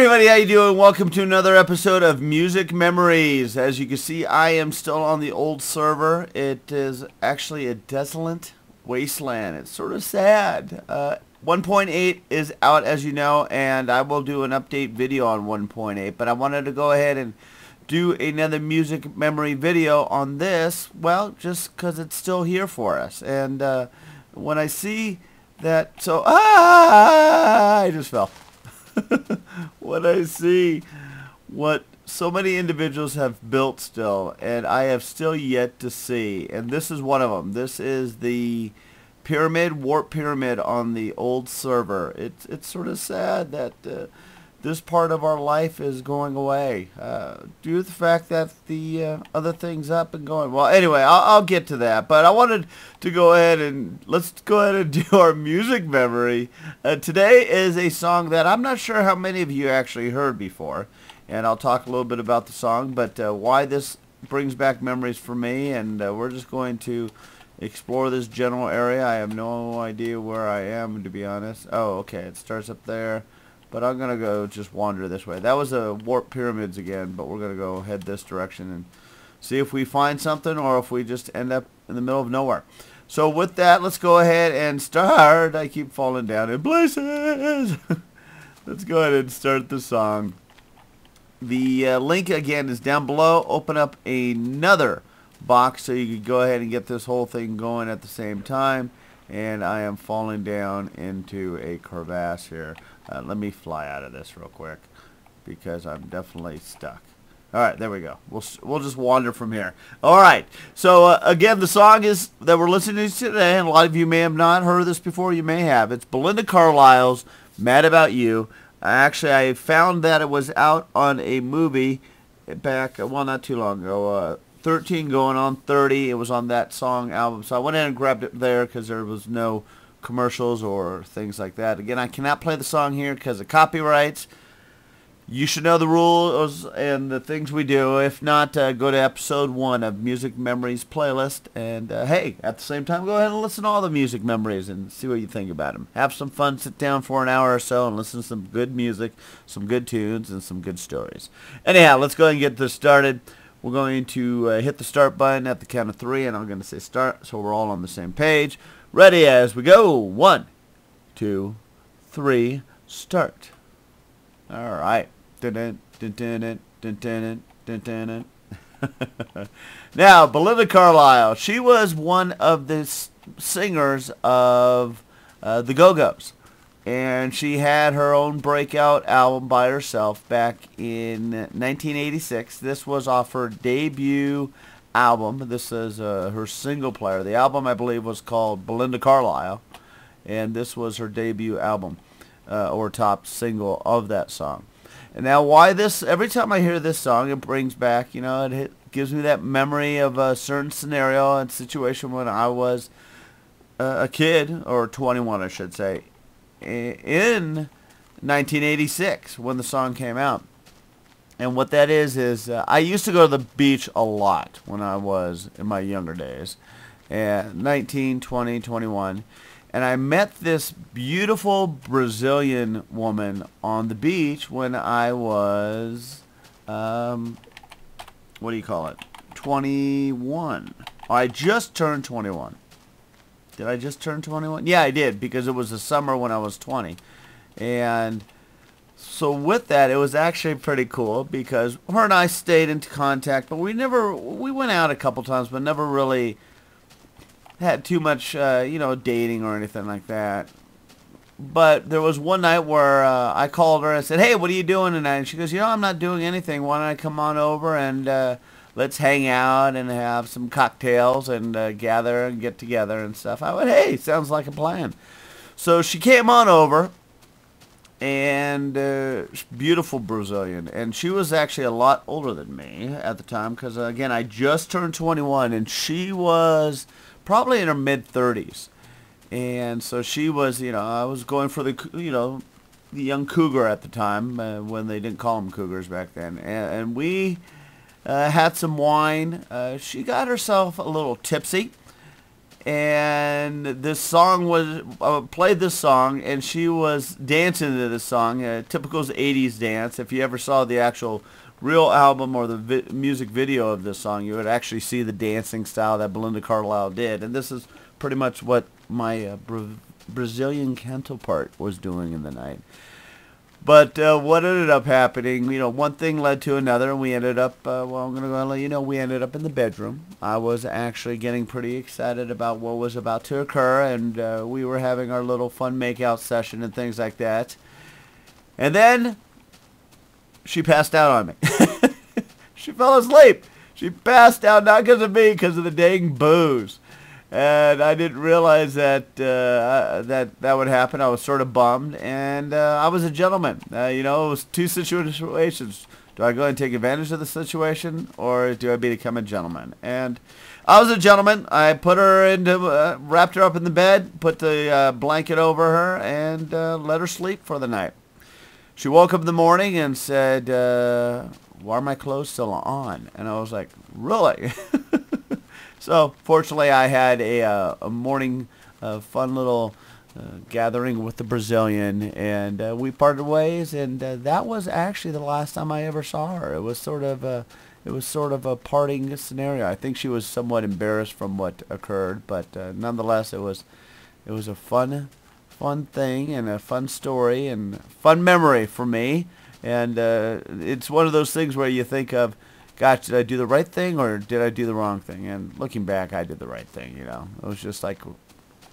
everybody, how you doing? Welcome to another episode of Music Memories. As you can see, I am still on the old server. It is actually a desolate wasteland. It's sort of sad. 1.8 is out, as you know, and I will do an update video on 1.8, but I wanted to go ahead and do another music memory video on this, well, just because it's still here for us. And when I see that, I just fell. When I see what so many individuals have built still, and I have still yet to see, and this is one of them. This is the warp pyramid on the old server. It's sort of sad that this part of our life is going away due to the fact that the other thing's up and going. Well, anyway, I'll get to that, but I wanted to go ahead and let's go ahead and do our music memory. Today is a song that I'm not sure how many of you actually heard before, and I'll talk a little bit about the song, but why this brings back memories for me, and we're just going to explore this general area. I have no idea where I am, to be honest. Oh, okay, it starts up there. But I'm going to go just wander this way. That was a warp pyramids again, but we're going to go head this direction and see if we find something or if we just end up in the middle of nowhere. So with that, let's go ahead and start. I keep falling down in places. Let's go ahead and start the song. The link again is down below. Open up another box so you can go ahead and get this whole thing going at the same time. And I am falling down into a crevasse here. Let me fly out of this real quick because I'm definitely stuck. Alright, there we go. We'll just wander from here. Alright, so again, the song is that we're listening to today, and a lot of you may have not heard this before, you may have. It's Belinda Carlisle's Mad About You. Actually, I found that it was out on a movie back, well, not too long ago, 13 going on 30. It was on that song album, so I went in and grabbed it there because there was no commercials or things like that. Again, I cannot play the song here because of copyrights. You should know the rules and the things we do. If not, go to episode 1 of Music Memories playlist, and hey, at the same time, go ahead and listen to all the music memories and see what you think about them. Have some fun, sit down for an hour or so and listen to some good music, some good tunes, and some good stories. Anyhow, let's go ahead and get this started. We're going to hit the start button at the count of 3, and I'm going to say start, so we're all on the same page. Ready as we go. 1, 2, 3, start. All right. Now, Belinda Carlisle, she was one of the singers of the Go-Go's. And she had her own breakout album by herself back in 1986. This was off her debut album. This is her single player. The album, I believe, was called Belinda Carlisle. And this was her debut album, or top single of that song. And now why this, every time I hear this song, it brings back, you know, it gives me that memory of a certain scenario and situation when I was a kid, or 21, I should say, in 1986 when the song came out. And what that is I used to go to the beach a lot when I was in my younger days, 19, 20, 21, and I met this beautiful Brazilian woman on the beach when I was, what do you call it, 21. I just turned 21. Did I just turn 21? Yeah, I did, because it was the summer when I was 20. And so with that, it was actually pretty cool because her and I stayed in contact, but we went out a couple times, but never really had too much, you know, dating or anything like that. But there was one night where I called her and said, hey, what are you doing tonight? And she goes, you know, I'm not doing anything. Why don't I come on over and let's hang out and have some cocktails and gather and get together and stuff. I went, hey, sounds like a plan. So she came on over, and beautiful Brazilian. And she was actually a lot older than me at the time because, again, I just turned 21, and she was probably in her mid-30s. And so she was, you know, I was going for the, you know, the young cougar at the time when they didn't call them cougars back then. And we had some wine. She got herself a little tipsy, and this song was played this song, and she was dancing to this song, typical 80s dance. If you ever saw the actual real album or the music video of this song, you would actually see the dancing style that Belinda Carlisle did, and this is pretty much what my Brazilian counterpart was doing in the night. But what ended up happening, one thing led to another, and we ended up, well, I'm going to go and let you know, we ended up in the bedroom. I was actually getting pretty excited about what was about to occur, and we were having our little fun make-out session and things like that. And then she passed out on me. She fell asleep. She passed out, not because of me, because of the dang booze. And I didn't realize that that would happen. I was sort of bummed, and I was a gentleman. It was two situations. Do I go and take advantage of the situation, or do I become a gentleman? And I was a gentleman. I put her into, wrapped her up in the bed, put the blanket over her, and let her sleep for the night. She woke up in the morning and said, "Why are my clothes still on?" And I was like, "Really?" So, fortunately, I had a morning fun little gathering with the Brazilian, and we parted ways, and that was actually the last time I ever saw her. It was sort of a parting scenario. I think she was somewhat embarrassed from what occurred, but nonetheless, it was a fun thing and a fun story and fun memory for me. And it's one of those things where you think of, gosh, did I do the right thing or did I do the wrong thing? And looking back, I did the right thing, It was just like,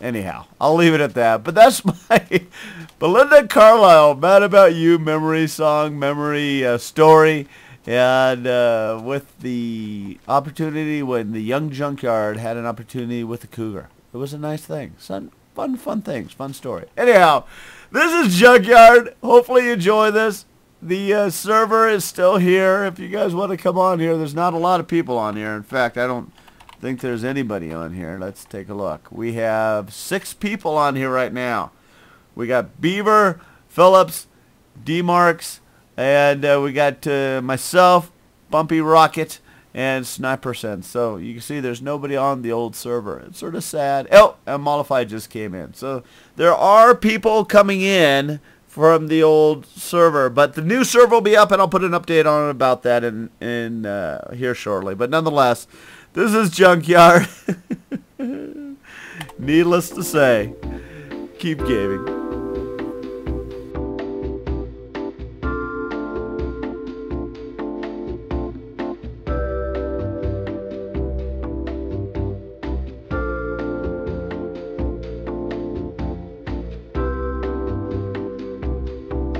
anyhow, I'll leave it at that. But that's my Belinda Carlisle, Mad About You memory song, memory story. And with the opportunity when the young Junkyard had an opportunity with the Cougar. It was a nice thing. Fun things, fun story. Anyhow, this is Junkyard. Hopefully you enjoy this. The server is still here. If you guys want to come on here, there's not a lot of people on here. In fact, I don't think there's anybody on here. Let's take a look. We have 6 people on here right now. We got Beaver, Phillips, D-Marks, and we got myself, Bumpy Rocket, and Sniper Sense. So you can see there's nobody on the old server. It's sort of sad. Oh, and Mollified just came in. So there are people coming in from the old server, but the new server will be up, and I'll put an update on it about that in here shortly. But nonetheless, this is Junkyard. Needless to say, keep gaming.